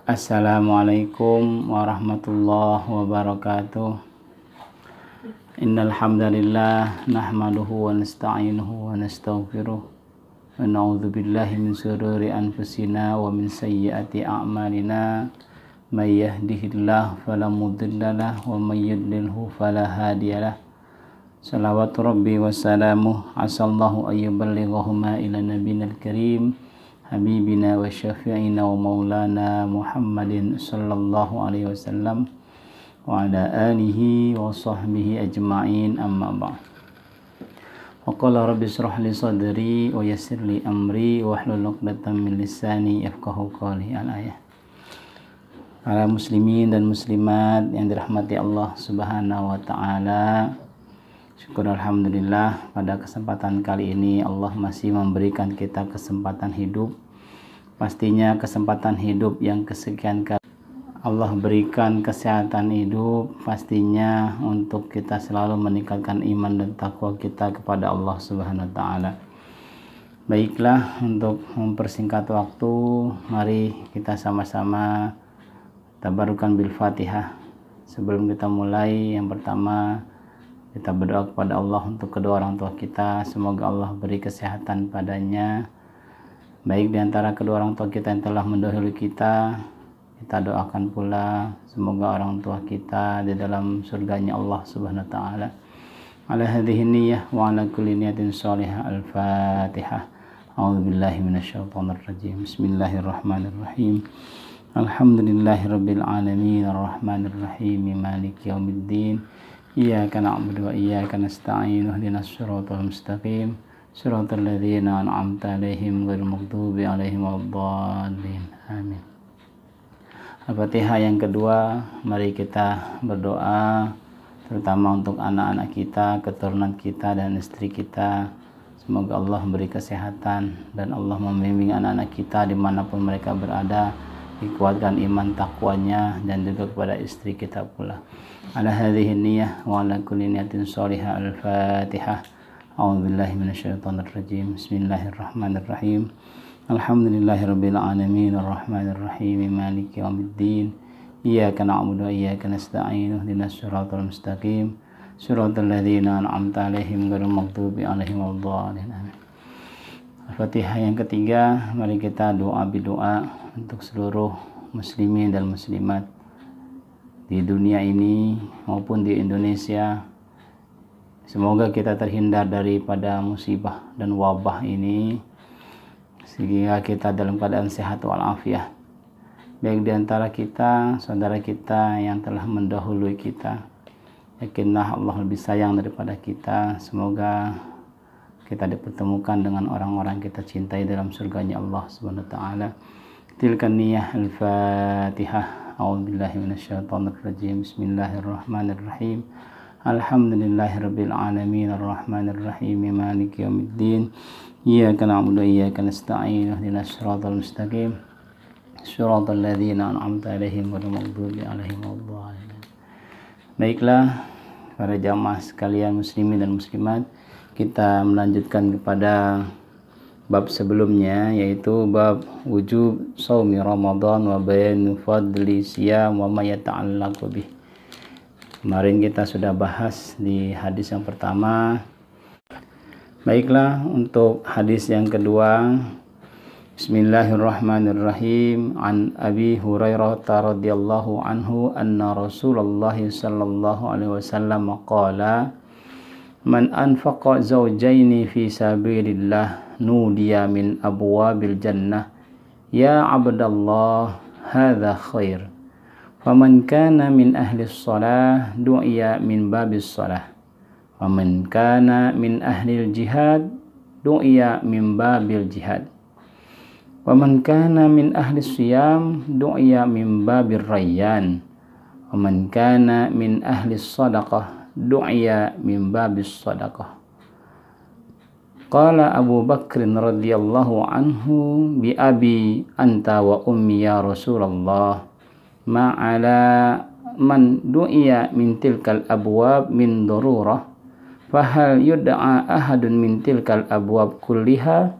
Assalamualaikum warahmatullahi wabarakatuh. Innal hamdalillah nahmaduhu wa nasta'inuhu wa nastaghfiruh wa na'udzu billahi min shururi anfusina wa min sayyiati a'malina. May yahdihillahu fala mudhillalah wa may yudlilhu fala hadiyalah. Salawatu rabbi wa salamuhu asallahu ayyuballighahuma ila nabiyil karim habibina wa syafi'ina wa maulana Muhammadin sallallahu alaihi wasallam wa ala alihi wa sahbihi ajma'in, amma ba'd. Wa qala rabbi shrah li sadri wa yassir li amri wa hlul 'uqdatam min lisani yafqahu qawli. Al-ayah. Para muslimin dan muslimat yang dirahmati Allah Subhanahu wa taala, syukur alhamdulillah pada kesempatan kali ini Allah masih memberikan kita kesempatan hidup. Pastinya kesempatan hidup yang kesekian kali Allah berikan kesehatan hidup, pastinya untuk kita selalu meningkatkan iman dan takwa kita kepada Allah Subhanahu wa taala. Baiklah, untuk mempersingkat waktu, mari kita sama-sama tabarukan bil Fatihah. Sebelum kita mulai, yang pertama kita berdoa kepada Allah untuk kedua orang tua kita, semoga Allah beri kesehatan padanya. Baik di antara kedua orang tua kita yang telah mendahului kita doakan pula semoga orang tua kita di dalam surganya Allah Subhanahu wa taala. Ala hadhihi niyyah wa ala kulli niyatin shalihah. Al-Fatihah. A'udzubillahi minasyaitonir rajim. Bismillahirrahmanirrahim. Alhamdulillahirabbil alamin arrahmanir rahim maliki yaumiddin. Iyyaka na'budu wa iyyaka nasta'in. Ihdinas siratal mustaqim. Siratal ladzina an'amta 'alaihim ghairil maghdubi 'alaihim waladdallin. Amin. Al-Fatihah yang kedua, mari kita berdoa terutama untuk anak-anak kita, keturunan kita dan istri kita. Semoga Allah beri kesehatan dan Allah membimbing anak-anak kita dimanapun mereka berada, dikuatkan iman takwanya dan juga kepada istri kita pula. Ala hadhihi niyyah wa ala kulli niyatin shalihah. Al-Fatihah. A'udzubillahi minasyaitonir rajim. Bismillahirrahmanirrahim. Alhamdulillahirabbil alamin arrahmanir rahim maliki yaumiddin. Iyyaka na'budu wa iyyaka nasta'in. Ihdinas siratal mustaqim. Siratal ladzina an'amta 'alaihim ghairil maghdubi 'alaihim waladdallin. Amin. Al-Fatihah yang ketiga, mari kita doa untuk seluruh muslimin dan muslimat di dunia ini maupun di Indonesia. Semoga kita terhindar daripada musibah dan wabah ini, sehingga kita dalam keadaan sehat walafiat. Baik di antara kita, saudara kita yang telah mendahului kita, yakinlah Allah lebih sayang daripada kita. Semoga kita dipertemukan dengan orang-orang kita cintai dalam surganya Allah Subhanahu wa taala. Tilkan niyyah. Al-Fatihah. A'udzubillahi minasyaitonir rajim. Bismillahirrahmanirrahim. Alhamdulillahirabbil alamin arrahmanir rahim maliki yaumiddin. Iyyaka na'budu wa iyyaka nasta'in. Ihdinas siratal mustaqim. Siratal ladzina an'amta 'alaihim ghairil maghdubi 'alaihim waladdallin. Baiklah, para jamaah sekalian muslimin dan muslimat, kita melanjutkan kepada bab sebelumnya, yaitu bab wujub shaumi Ramadan wa bayan fadli siyam wa ma yata'allaqu bih. Kemarin kita sudah bahas di hadis yang pertama. Baiklah, untuk hadis yang kedua, Bismillahirrahmanirrahim. An Abi Hurairah radhiyallahu anhu anna Rasulullah sallallahu alaihi wasallam qala man anfaqa zawjaini fi sabilillah nudiya min abwabil jannah ya abdallah hadza khair. Faman kana min ahli shalah du'iya min babis shalah. Waman kana min ahlil jihad du'iya min babil jihad. Waman kana min ahli siyam du'iya min babir rayyan. Waman kana min ahli sadaqah du'iya min babis sadaqah. Qala Abu Bakr radhiyallahu anhu bi abi anta wa ummi ya Rasulullah ma'ala man du'iya min tilkal abwab min darurah fahal yud'a ahadun min tilkal abwab kulliha?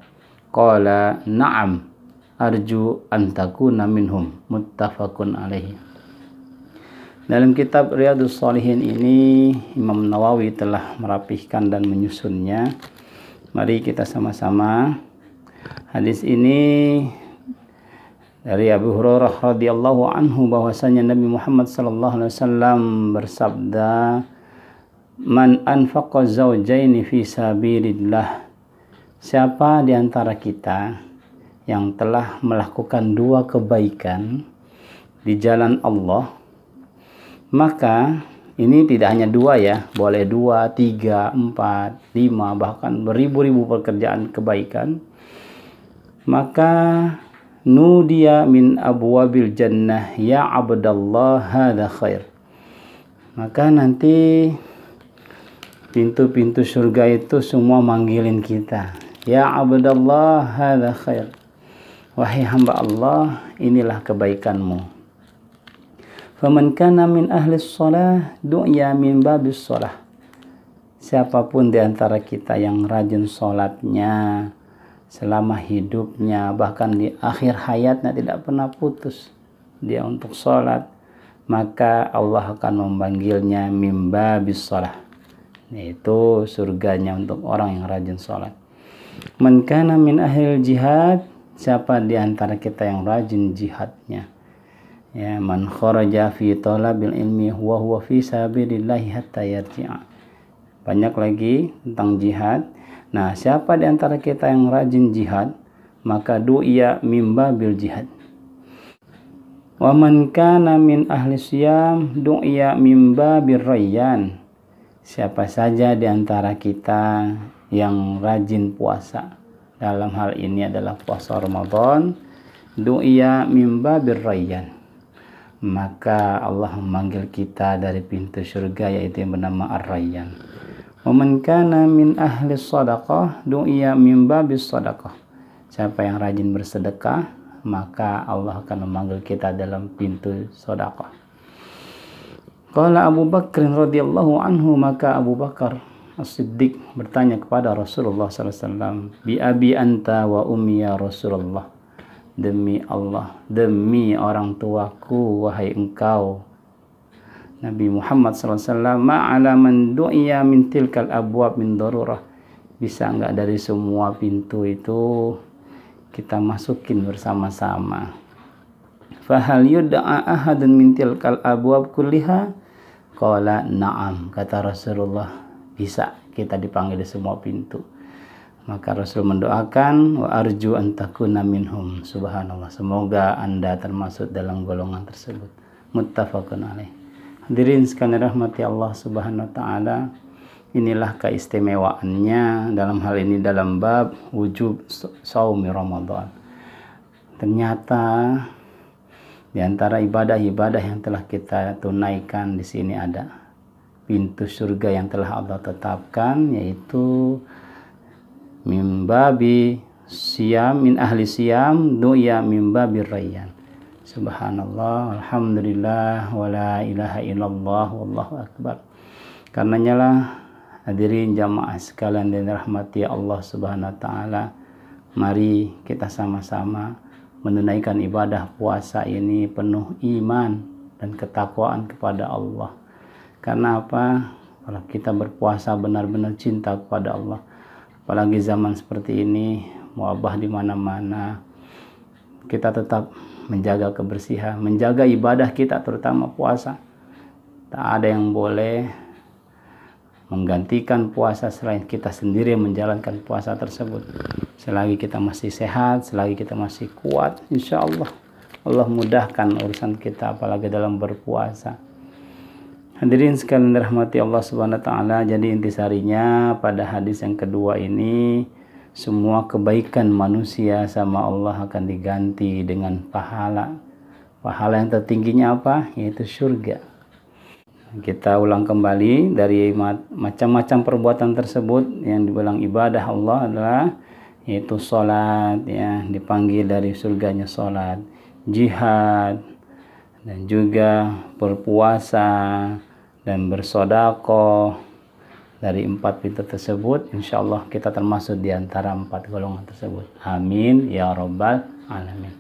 Qala na'am. arju an takuna minhum, muttafaqun alaihi. Dalam kitab Riyadhus Shalihin ini Imam Nawawi telah merapihkan dan menyusunnya. Mari kita sama-sama. Hadis ini dari Abu Hurairah radhiyallahu anhu bahwasanya Nabi Muhammad sallallahu alaihi wasallam bersabda, "Man anfaqa zawjaini fi sabilillah." Siapa di antara kita yang telah melakukan dua kebaikan di jalan Allah, maka ini tidak hanya dua ya, boleh 2, 3, 4, 5, bahkan beribu-ribu pekerjaan kebaikan. Maka nudiya min abwabil jannah, ya abdallah hadza khair. Maka nanti pintu-pintu surga itu semua manggilin kita, ya abdallah hadza khair. Wahai hamba Allah, inilah kebaikanmu. Faman kana min ahli shalah du'ya min babis shalah. Siapapun di antara kita yang rajin sholatnya selama hidupnya, bahkan di akhir hayatnya tidak pernah putus dia untuk sholat, maka Allah akan memanggilnya min babis shalah, yaitu surganya untuk orang yang rajin sholat. Man kana min ahli jihad, siapa di antara kita yang rajin jihadnya, ya, man kharaja fi talabil ilmi wa huwa fi sabilillahi hatta yarji'a. Banyak lagi tentang jihad. Nah, siapa di antara kita yang rajin jihad, maka du'iya min babil jihad. Wa man kana min ahli siyam du'iya min babir rayyan. Siapa saja di antara kita yang rajin puasa, dalam hal ini adalah puasa Ramadan, du'iya min babir rayyan, maka Allah memanggil kita dari pintu surga, yaitu yang bernama Ar-Rayyan. Wa man kana min ahli shadaqah du'iya min babis shadaqah. Siapa yang rajin bersedekah, maka Allah akan memanggil kita dalam pintu sedekah. Qala Abu Bakr radhiyallahu anhu, maka Abu Bakar As-Siddiq bertanya kepada Rasulullah sallallahu alaihi wasallam, bi abi anta wa ummi ya Rasulullah. Demi Allah, demi orang tuaku, wahai engkau Nabi Muhammad SAW, ma'ala man du'iya min tilkal abwab min darurah. Bisa enggak dari semua pintu itu kita masukin bersama-sama? Fahal yud'a ahadun min tilkal abwab kulliha? Qala na'am, kata Rasulullah, bisa kita dipanggil di semua pintu. Maka Rasul mendoakan, wa arju an takuna minhum. Subhanallah, semoga Anda termasuk dalam golongan tersebut. Muttafaqun alaih. Hadirin sekalian rahmati Allah Subhanahu wa taala, inilah keistimewaannya dalam hal ini dalam bab wujub shaumi Ramadan. Ternyata di antara ibadah-ibadah yang telah kita tunaikan di sini ada pintu surga yang telah Allah tetapkan, yaitu min babi siyam, min ahli siyam du'ya min babir rayyan. Subhanallah, alhamdulillah, wa la ilaha illallah, wallahu akbar. Karenanya lah hadirin jamaah sekalian dan rahmati Allah Subhanahu wa taala, mari kita sama-sama menunaikan ibadah puasa ini penuh iman dan ketakwaan kepada Allah. Karena apa? Kalau kita berpuasa benar-benar cinta kepada Allah, apalagi zaman seperti ini, wabah di mana-mana, kita tetap menjaga kebersihan, menjaga ibadah kita, terutama puasa. Tak ada yang boleh menggantikan puasa selain kita sendiri yang menjalankan puasa tersebut. Selagi kita masih sehat, selagi kita masih kuat, insya Allah Allah mudahkan urusan kita, apalagi dalam berpuasa. Hadirin sekalian dirahmati Allah Subhanahu wa taala, jadi intisarinya pada hadis yang kedua ini, semua kebaikan manusia sama Allah akan diganti dengan pahala. Pahala yang tertingginya apa? Yaitu surga. Kita ulang kembali dari macam-macam perbuatan tersebut yang dibilang ibadah Allah adalah yaitu sholat, ya, dipanggil dari surganya sholat, jihad, dan juga berpuasa dan bersedekah, dari 4 pintu tersebut. Insya Allah kita termasuk di antara 4 golongan tersebut. Amin ya rabbal alamin.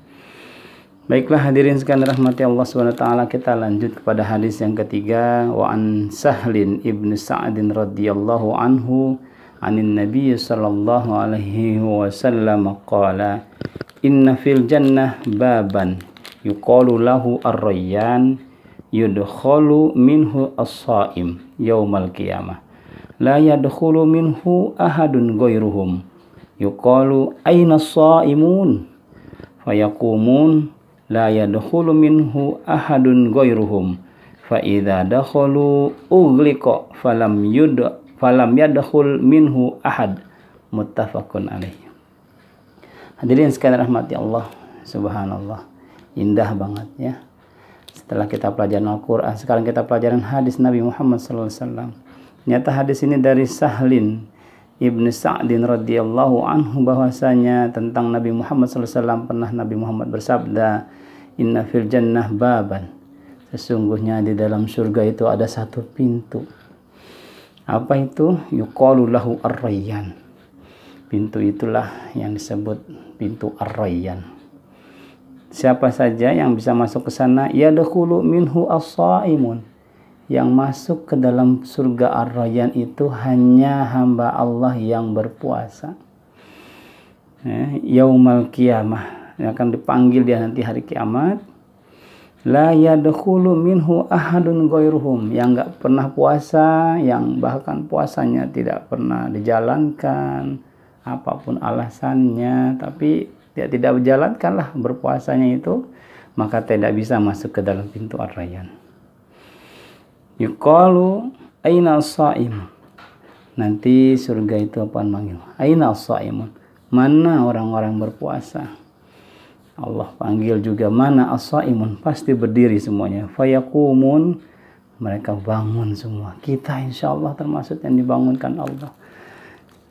Baiklah hadirin sekalian rahmati Allah Subhanahu wa taala, kita lanjut kepada hadis yang ketiga. Wa an Sahlin ibn Sa'din radhiyallahu anhu anin Nabi sallallahu alaihi wasallam qala inna fil jannah baban yuqalu lahu ar-rayyan yudkhalu minhu as-sha'im yaumal qiyamah la yadkhulu minhu ahadun ghairuhum yuqalu aina as-sha'imun fayaqumun la yadkhulu minhu ahadun ghairuhum fa idza dakhalu ughliqa falam yadkhul minhu ahad. Muttafaqun alaih. Hadirin sekalian rahmati Allah, subhanallah, indah banget ya. Setelah kita pelajaran Al-Quran, sekarang kita pelajaran hadis Nabi Muhammad SAW. Nyata hadis ini dari Sahlin ibn Sa'din radhiyallahu anhu, bahwasanya tentang Nabi Muhammad SAW, pernah Nabi Muhammad bersabda, inna fil jannah baban, sesungguhnya di dalam surga itu ada satu pintu. Apa itu? Yuqalu lahu ar-rayyan. Pintu itulah yang disebut pintu ar-rayyan. Siapa saja yang bisa masuk ke sana, yadkhulu minhu as-shaimun. Yang masuk ke dalam surga ar-rayyan itu hanya hamba Allah yang berpuasa. Yaumal qiyamah, yang akan dipanggil dia nanti hari kiamat. La yadkhulu minhu ahadun ghairuhum, yang enggak pernah puasa, yang bahkan puasanya tidak pernah dijalankan, apapun alasannya, tapi dia tidak menjalankanlah berpuasanya itu, maka tidak bisa masuk ke dalam pintu ar-rayyan. Yuqalu aina as-shaim. Nanti surga itu akan manggil, aina as-shaimun, mana orang-orang berpuasa. Allah panggil juga, mana as-shaimun, pasti berdiri semuanya. Fayaqumun, mereka bangun semua. Kita insya Allah termasuk yang dibangunkan Allah.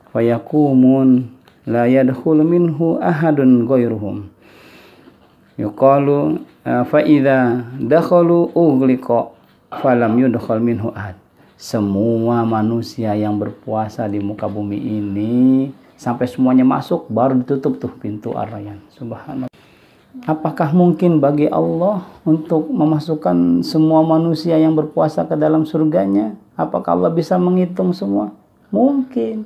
Fayaqumun la yadkhulu minhu ahadun ghairuhum. Yuqalu fa idza dakhalu ughliqa falam yudkhal minhu ahad. Semua manusia yang berpuasa di muka bumi ini sampai semuanya masuk, baru ditutup tuh pintu ar-rayyan. Subhanallah. Apakah mungkin bagi Allah untuk memasukkan semua manusia yang berpuasa ke dalam surganya? Apakah Allah bisa menghitung semua? Mungkin.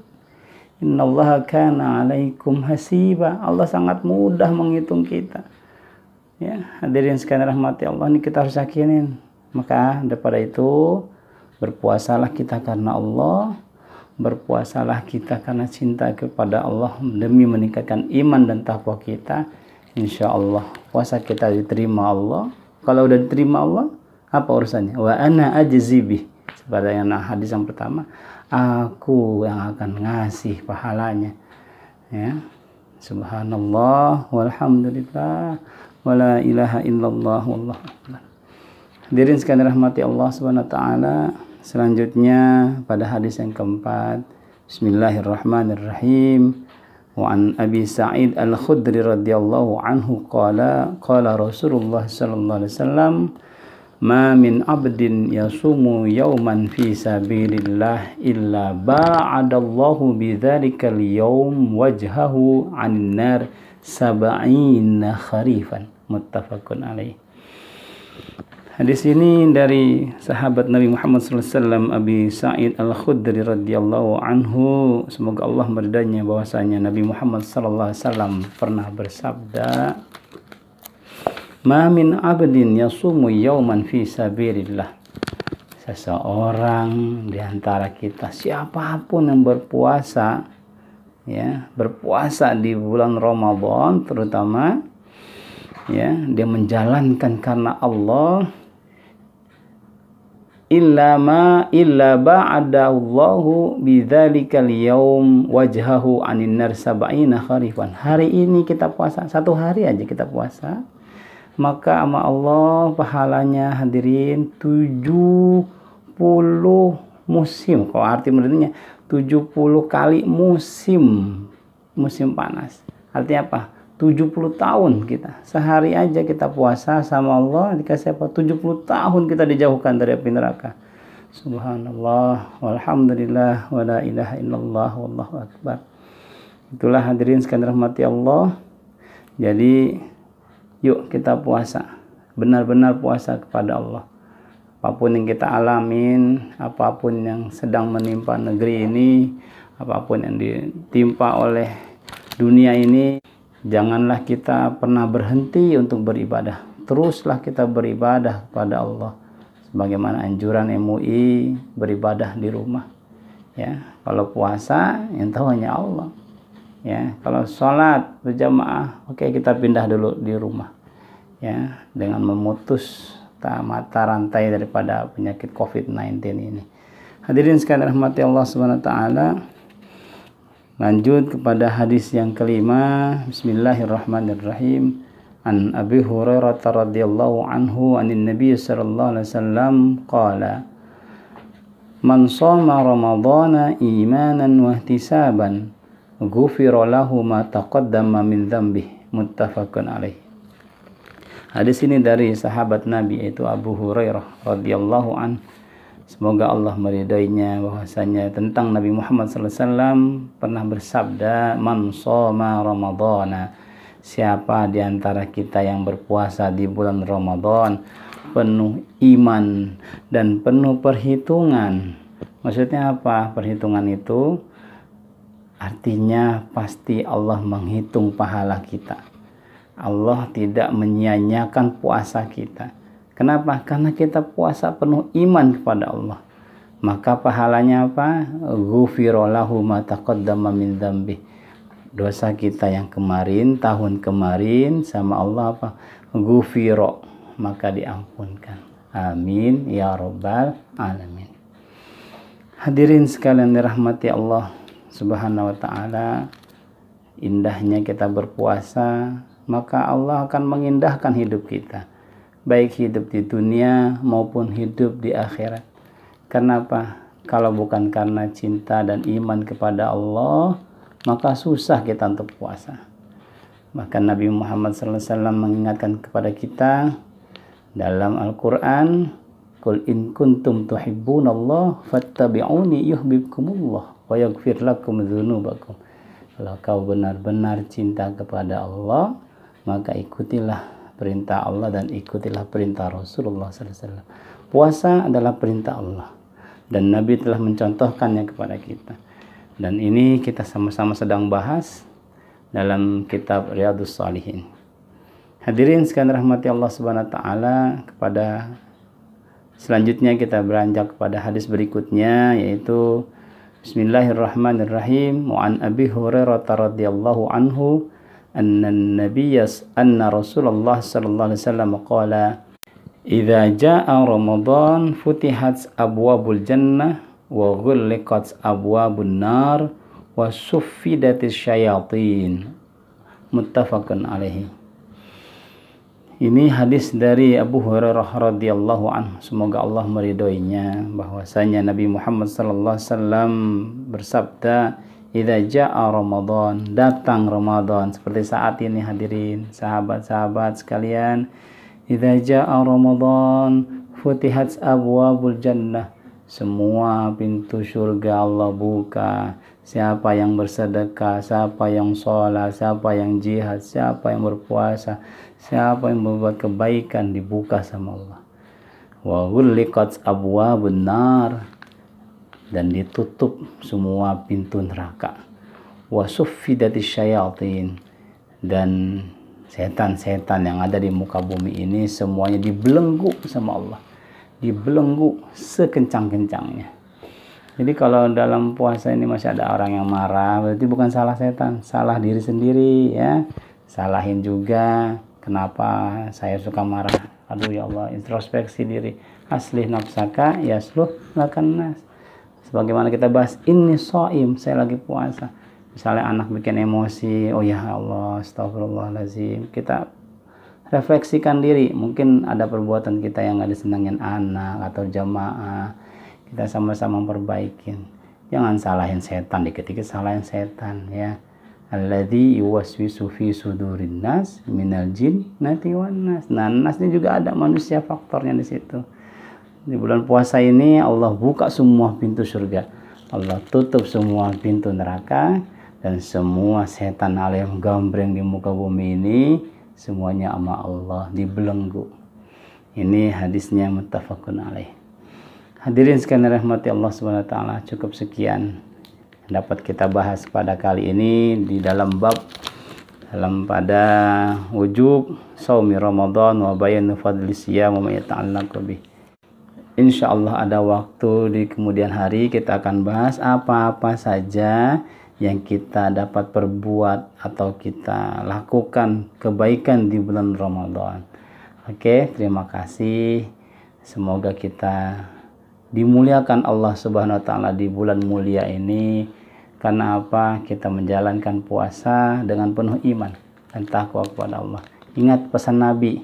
Innallaha kana 'alaikum hasiba. Allah sangat mudah menghitung kita. Ya, hadirin sekalian rahmati Allah, ini kita harus yakinin. Maka daripada itu, berpuasalah kita karena Allah, berpuasalah kita karena cinta kepada Allah demi meningkatkan iman dan takwa kita. Insya Allah puasa kita diterima Allah. Kalau udah diterima Allah, apa urusannya? Wa ana ajzi bih. Seperti yang hadis yang pertama, aku yang akan ngasih pahalanya. Ya. Subhanallah walhamdulillah wala ilaha illallah wallahu akbar. Hadirin sekalian rahmati Allah Subhanahu wa taala. Selanjutnya pada hadis yang keempat, bismillahirrahmanirrahim. Wa an Abi Sa'id Al-Khudri radhiyallahu anhu qala Rasulullah sallallahu alaihi wasallam, ma min 'abdin yasumu yawman fi sabilillah illa ba'adallahu bidzalikal yawm wajhahu 'anil nar 70 kharifan. Muttafaqun alaih. Hadis ini dari sahabat Nabi Muhammad SAW, Abi Sa'id Al-Khudri radhiyallahu anhu, semoga Allah meridainya, bahwasanya Nabi Muhammad SAW pernah bersabda, ma min abdin yasumu yauman fi sabilillah. Seseorang di antara kita, siapapun yang berpuasa, ya, berpuasa di bulan Ramadan terutama, ya, dia menjalankan karena Allah, illa ba'adallahu bidzalikal yaum wajhahu 'anin nar 70 kharifan. Hari ini kita puasa, satu hari aja kita puasa, maka sama Allah pahalanya hadirin 70 musim. Kalau arti menariknya 70 kali musim panas. Artinya apa? 70 tahun kita. Sehari aja kita puasa sama Allah, dikasih apa? 70 tahun kita dijauhkan dari api neraka. Subhanallah, walhamdulillah, wa la ilaha illallah, wallahu akbar. Itulah hadirin sekalian rahmati Allah. Jadi yuk kita puasa, benar-benar puasa kepada Allah. Apapun yang kita alamin, apapun yang sedang menimpa negeri ini, apapun yang ditimpa oleh dunia ini, janganlah kita pernah berhenti untuk beribadah. Teruslah kita beribadah kepada Allah. Sebagaimana anjuran MUI, beribadah di rumah. Ya, kalau puasa yang tahu hanya Allah. Ya, kalau sholat berjamaah, oke, kita pindah dulu di rumah. Ya, dengan memutus mata rantai daripada penyakit COVID-19 ini. Hadirin sekalian rahmati Allah Subhanahu wa taala. Lanjut kepada hadis yang kelima. Bismillahirrahmanirrahim. An Abi Hurairah radhiyallahu anhu anin Nabi sallallahu alaihi wasallam qala man shoma ramadhana imanan wa ihtisaban ghufira lahu ma taqaddama min dhanbihi, muttafaqun alaih. Hadis ini dari sahabat Nabi yaitu Abu Hurairah radhiyallahu an. Semoga Allah meridainya, bahwasanya tentang Nabi Muhammad sallallahu alaihi wasallam pernah bersabda, man shoma ramadhana, siapa di antara kita yang berpuasa di bulan Ramadan penuh iman dan penuh perhitungan. Maksudnya apa? Perhitungan itu artinya pasti Allah menghitung pahala kita. Allah tidak menyia-nyiakan puasa kita. Kenapa? Karena kita puasa penuh iman kepada Allah. Maka pahalanya apa? Ghufira lahu ma taqaddama min dzambi. Dosa kita yang kemarin, tahun kemarin sama Allah apa? Ghufira, maka diampunkan. Amin ya rabbal alamin. Hadirin sekalian dirahmati Allah Subhanahu wa taala, indahnya kita berpuasa, maka Allah akan mengindahkan hidup kita, baik hidup di dunia maupun hidup di akhirat. Kenapa? Kalau bukan karena cinta dan iman kepada Allah, maka susah kita untuk puasa. Bahkan Nabi Muhammad SAW mengingatkan kepada kita dalam Al-Quran, Qul in kuntum tuhibbunallah fattabi'uni yuhibbukumullah wa yaghfir lakum dzunubakum. Kalau kau benar-benar cinta kepada Allah, maka ikutilah perintah Allah dan ikutilah perintah Rasulullah SAW. Puasa adalah perintah Allah dan Nabi telah mencontohkannya kepada kita. Dan ini kita sama-sama sedang bahas dalam kitab Riyadhus Shalihin. Hadirin sekalian rahmati Allah Subhanahu wa taala, kepada selanjutnya kita beranjak kepada hadis berikutnya, yaitu Bismillahirrahmanirrahim. Wa an Abi Hurairah radhiyallahu anhu anna Rasulullah sallallahu alaihi wasallam qala idza jaa Ramadan futihat abwabul jannah wa ghulliqat abwabun nar wa suffidatis syayatin, muttafaqun alaihi. Ini hadis dari Abu Hurairah radhiyallahu anhu, semoga Allah meridhoinya, bahwasanya Nabi Muhammad sallallahu alaihi wasallam bersabda, idza jaa Ramadan, datang Ramadan, seperti saat ini hadirin sahabat-sahabat sekalian. Idza jaa Ramadan futihat abwabul jannah, semua pintu surga Allah buka. Siapa yang bersedekah, siapa yang sholat, siapa yang jihad, siapa yang berpuasa, siapa yang membuat kebaikan, dibuka sama Allah. Wa ghulliqat abwabun nar, dan ditutup semua pintu neraka. Wa suffidatis syayatin, dan setan-setan yang ada di muka bumi ini semuanya dibelenggu sama Allah, dibelenggu sekencang-kencangnya. Jadi kalau dalam puasa ini masih ada orang yang marah, berarti bukan salah setan, salah diri sendiri ya. Salahin juga, kenapa saya suka marah? Aduh ya Allah, introspeksi diri. Aslih nafsaka yasluh lakan nas. Sebagaimana kita bahas, ini shaim, saya lagi puasa. Misalnya anak bikin emosi, oh ya Allah, astagfirullahaladzim. Kita refleksikan diri, mungkin ada perbuatan kita yang gak disenangin anak atau jamaah, kita sama-sama perbaikin. Jangan salahin setan, dikit-dikit salahin setan ya. Alladzi yuwaswisu fi sudurin nas minal jinnati wan nas. Nah, nas ini juga ada manusia faktornya di situ. Di bulan puasa ini Allah buka semua pintu surga, Allah tutup semua pintu neraka, dan semua setan alim gambreng di muka bumi ini semuanya sama Allah dibelenggu. Ini hadisnya muttafaqun alaih. Hadirin sekalian rahmati Allah Subhanahu wa taala, cukup sekian dapat kita bahas pada kali ini di dalam pada wujub shaumi Ramadan wa bayanu fadli siyam wa ma yata'allaqu bih. Insyaallah ada waktu di kemudian hari kita akan bahas apa-apa saja yang kita dapat perbuat atau kita lakukan kebaikan di bulan Ramadan. Oke, terima kasih. Semoga kita dimuliakan Allah Subhanahu wa taala di bulan mulia ini. Karena apa? Kita menjalankan puasa dengan penuh iman dan takwa kepada Allah. Ingat pesan Nabi,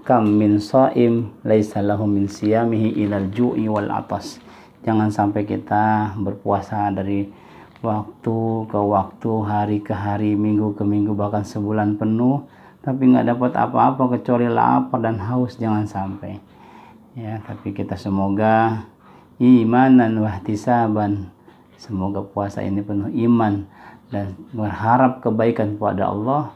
kam min shaim laisa lahu min siyamihi ilal ju'i wal atas. Jangan sampai kita berpuasa dari waktu ke waktu, hari ke hari, minggu ke minggu, bahkan sebulan penuh, tapi nggak dapat apa-apa kecuali lapar dan haus. Jangan sampai. Ya, tapi kita semoga imanan wahtisaban, semoga puasa ini penuh iman dan berharap kebaikan kepada Allah,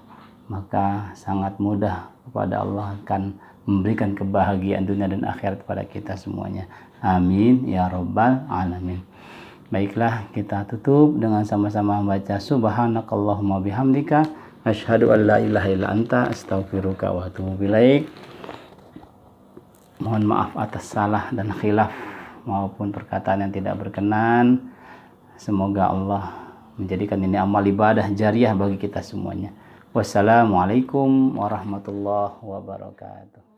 maka sangat mudah kepada Allah akan memberikan kebahagiaan dunia dan akhirat kepada kita semuanya. Amin ya rabbal alamin. Baiklah, kita tutup dengan sama-sama membaca subhanakallahumma bihamdika asyhadu an la ilaha illa anta astaghfiruka wa atubu ilaik. Mohon maaf atas salah dan khilaf maupun perkataan yang tidak berkenan. Semoga Allah menjadikan ini amal ibadah jariah bagi kita semuanya. Wassalamualaikum warahmatullahi wabarakatuh.